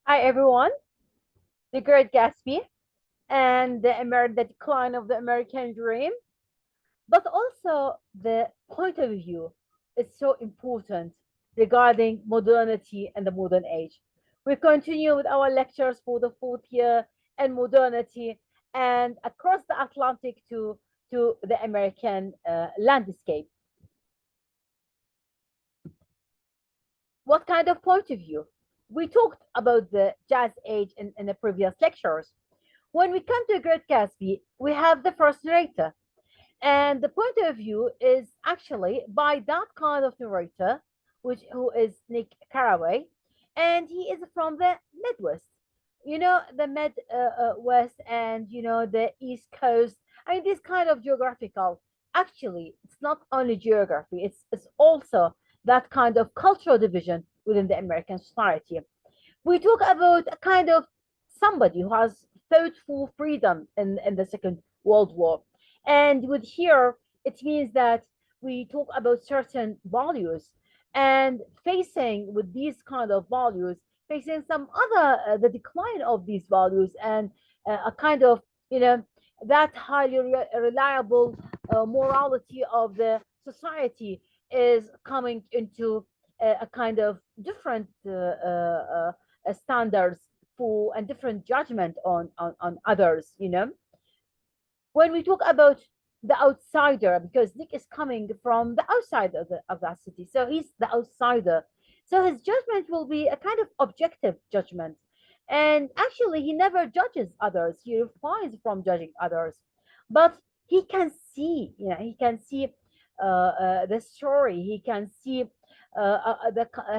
Hi everyone, the Great Gatsby and the decline of the American dream, but also the point of view is so important regarding modernity and the modern age. We continue with our lectures for the fourth year and modernity and across the Atlantic to the American landscape. What kind of point of view? We talked about the jazz age in the previous lectures. When we come to Great Gatsby, we have the first narrator. And the point of view is actually by that kind of narrator, who is Nick Carraway, and he is from the Midwest. The Midwest and the East Coast. I mean, this kind of geographical. Actually, it's not only geography; it's also that kind of cultural division within the American society. We talk about a kind of somebody who has fought for freedom in the Second World War. And with here, it means that we talk about certain values and facing with these kind of values, facing some other, the decline of these values and a kind of, you know, that highly reliable morality of the society is coming into a kind of different standards for and different judgment on others. When we talk about the outsider, because Nick is coming from the outside of that city, so he's the outsider, so his judgment will be a kind of objective judgment, and actually he never judges others, he refrains from judging others, but he can see the story, he can see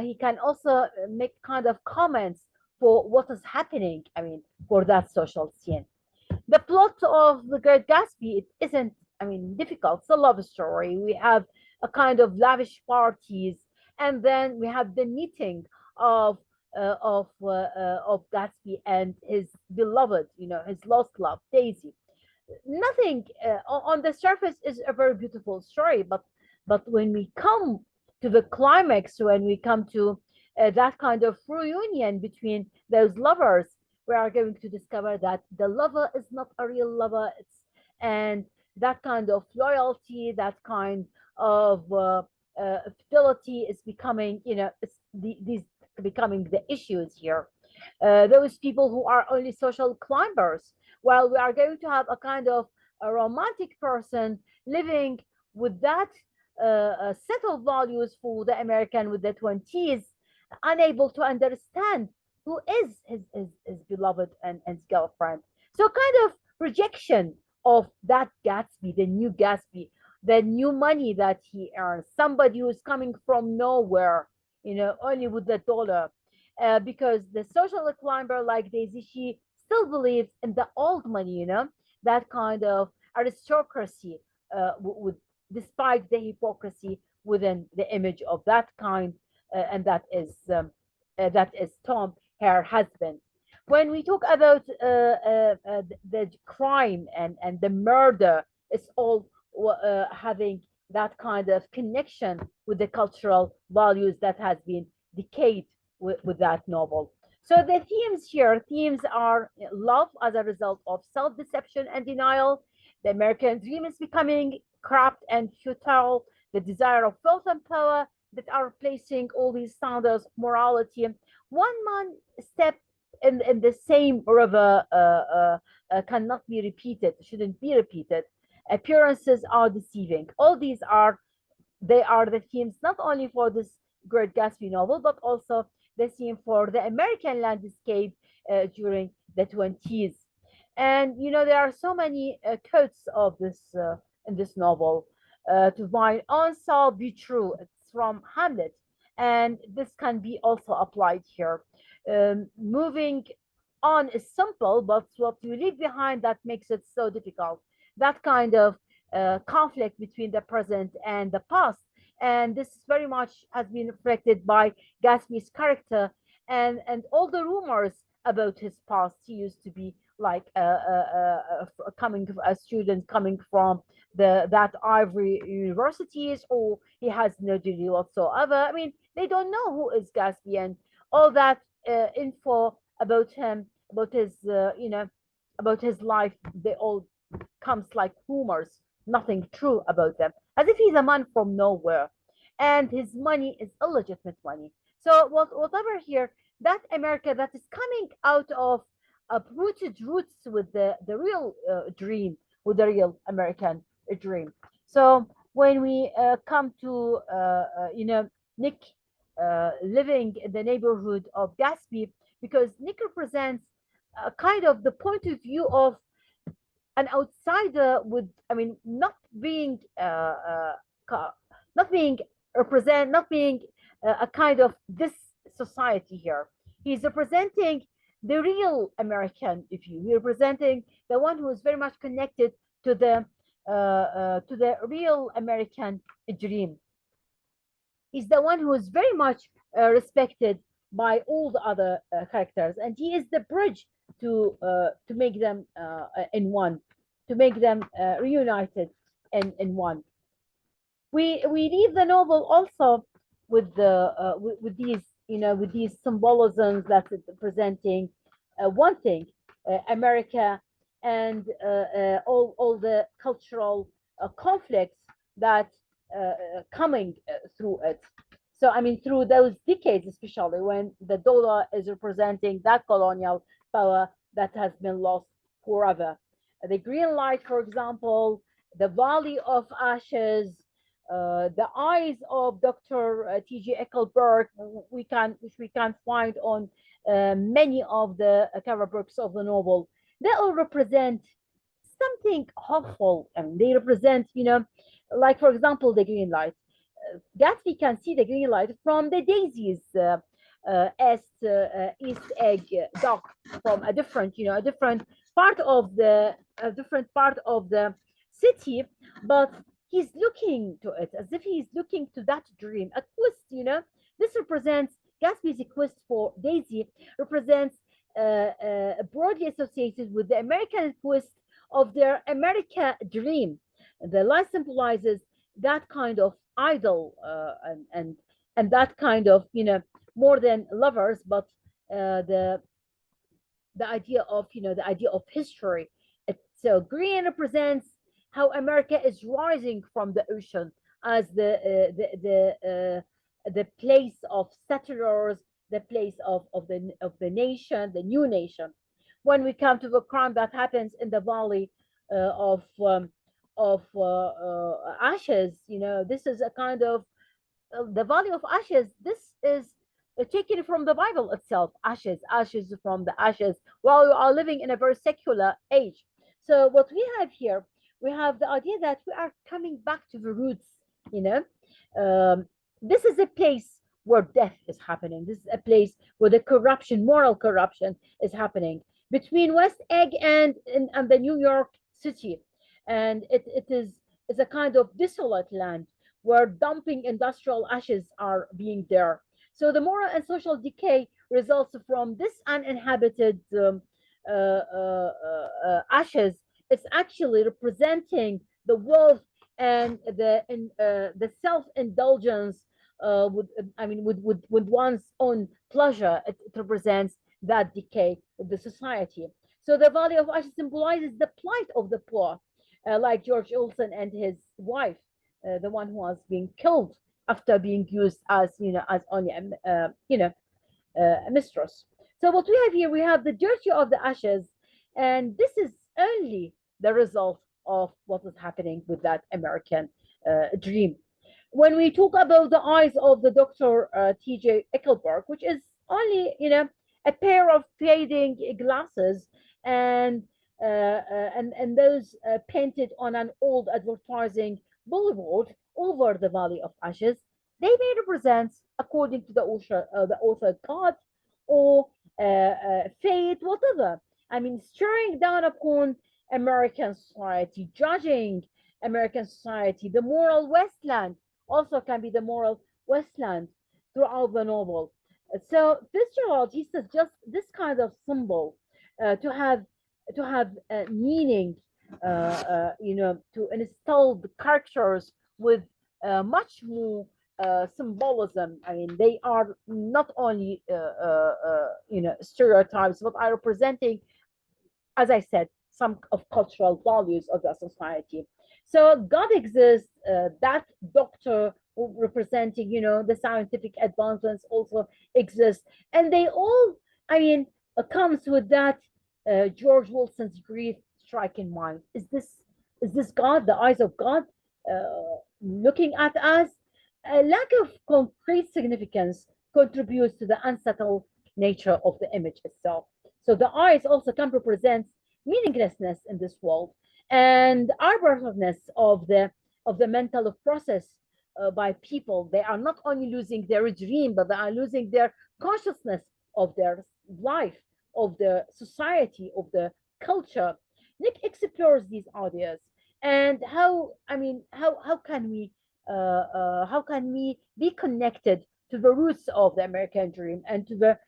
he can also make kind of comments for what is happening, I mean, for that social scene. The plot of The Great Gatsby, it isn't, I mean, difficult. It's a love story. We have a kind of lavish parties, and then we have the meeting of of Gatsby and his beloved, his lost love, Daisy. Nothing on the surface is a very beautiful story, but when we come to the climax, when we come to that kind of reunion between those lovers, we are going to discover that the lover is not a real lover. And that kind of loyalty, that kind of fidelity is becoming, these becoming the issues here. Those people who are only social climbers, while we are going to have a kind of a romantic person living with that set of values for the American with the 20s, unable to understand who is his beloved and his girlfriend. So kind of rejection of that Gatsby, the new Gatsby, the new money that he earns, somebody who's coming from nowhere, only with the dollar. Because the social climber like Daisy, she still believes in the old money, that kind of aristocracy, with despite the hypocrisy within the image of that kind, and that is Tom, her husband. When we talk about the crime and the murder, it's all having that kind of connection with the cultural values that has been decayed with that novel. So the themes are love as a result of self-deception and denial. The American dream is becoming corrupt and futile. The desire of wealth and power that are replacing all these standards of morality. One man step in the same river cannot be repeated, shouldn't be repeated. Appearances are deceiving. All these are they are the themes not only for this Great Gatsby novel, but also the theme for the American landscape during the 20s. And there are so many quotes of this in this novel. To mine answer be true. It's from Hamlet, and this can be also applied here. Moving on is simple, but what you leave behind that makes it so difficult. That kind of conflict between the present and the past, and this very much has been reflected by Gatsby's character and all the rumors about his past. He used to be like coming a student coming from that Ivory universities, or he has no degree whatsoever. I mean, they don't know who is Gatsby, and all that info about him, about his, about his life, they all comes like rumors, nothing true about them, as if he's a man from nowhere, and his money is illegitimate money. So whatever here, that America that is coming out of uprooted roots with the real dream, with the real American dream. So when we come to Nick living in the neighborhood of Gatsby, because Nick represents kind of the point of view of an outsider, with, I mean, not being not being represent, not being a kind of this society here. He's representing the real American view. He's representing the one who is very much connected to the real American dream. He's the one who is very much respected by all the other characters, and he is the bridge to make them in one, to make them reunited in one. We leave the novel also with the with these, with these symbolisms that is presenting one thing, America, and all the cultural conflicts that coming through it. So I mean, through those decades, especially when the dollar is representing that colonial power that has been lost forever. The green light, for example, the Valley of Ashes, the eyes of Dr. T.J. Eckelberg, which we can find on many of the cover books of the novel. They all represent something hopeful, and they represent, like for example, the green light. Gatsby can see the green light from the daisies, East Egg dock, from a different, a different part of the city, but he's looking to it as if he's looking to that dream, a quest. This represents Gatsby's quest for Daisy, represents broadly associated with the American quest of their America dream. The light symbolizes that kind of idol, and that kind of, more than lovers, but the idea of, the idea of history. So green represents how America is rising from the ocean as the place of settlers, the place of the nation, the new nation. When we come to the crime that happens in the Valley of Ashes, this is a kind of the Valley of Ashes. This is taken from the Bible itself. Ashes, ashes from the ashes. While we are living in a very secular age. So what we have here, we have the idea that we are coming back to the roots. This is a place where death is happening. This is a place where the corruption, moral corruption, is happening between West Egg and the New York City, and it is a kind of desolate land where dumping industrial ashes are being there. So the moral and social decay results from this uninhabited ashes. It's actually representing the wealth and the self-indulgence with one's own pleasure. It represents that decay of the society. So the Valley of Ashes symbolizes the plight of the poor, like George Olson and his wife, the one who was being killed after being used as only a mistress. So what we have here, we have the dirty of the ashes, and this is only the result of what is happening with that American dream. When we talk about the eyes of the Dr. T.J. Eckelberg, which is only a pair of fading glasses, and those painted on an old advertising billboard over the Valley of Ashes, they may represent, according to the author, God or fate, whatever. I mean, staring down upon American society, judging American society, the moral wasteland also can be the moral wasteland throughout the novel. So Fitzgerald, he says, just this kind of symbol to have meaning, to install the characters with much more symbolism. I mean, they are not only stereotypes, but are representing, as I said, some of cultural values of the society. So God exists. That doctor representing, the scientific advancements also exists, and they all, I mean, comes with that George Wilson's grief strike in mind. Is this God? The eyes of God looking at us? A lack of concrete significance contributes to the unsettled nature of the image itself. So the eyes also can represent meaninglessness in this world and arbitrariness of the mental process by people. They are not only losing their dream, but they are losing their consciousness of their life, of the society, of the culture. Nick explores these ideas and how can we be connected to the roots of the American dream and to the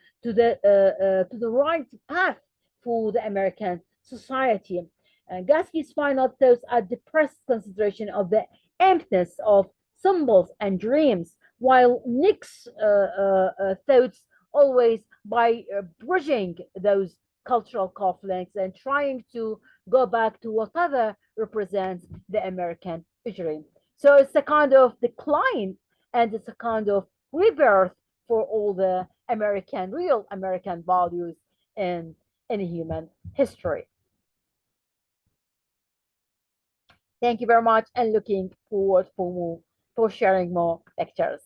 right path for the American society. Gatsby's final thoughts are depressed consideration of the emptiness of symbols and dreams, while Nick's thoughts always by bridging those cultural conflicts and trying to go back to whatever represents the American dream. So it's a kind of decline and it's a kind of rebirth for all the real American values in human history. Thank you very much and looking forward for sharing more lectures.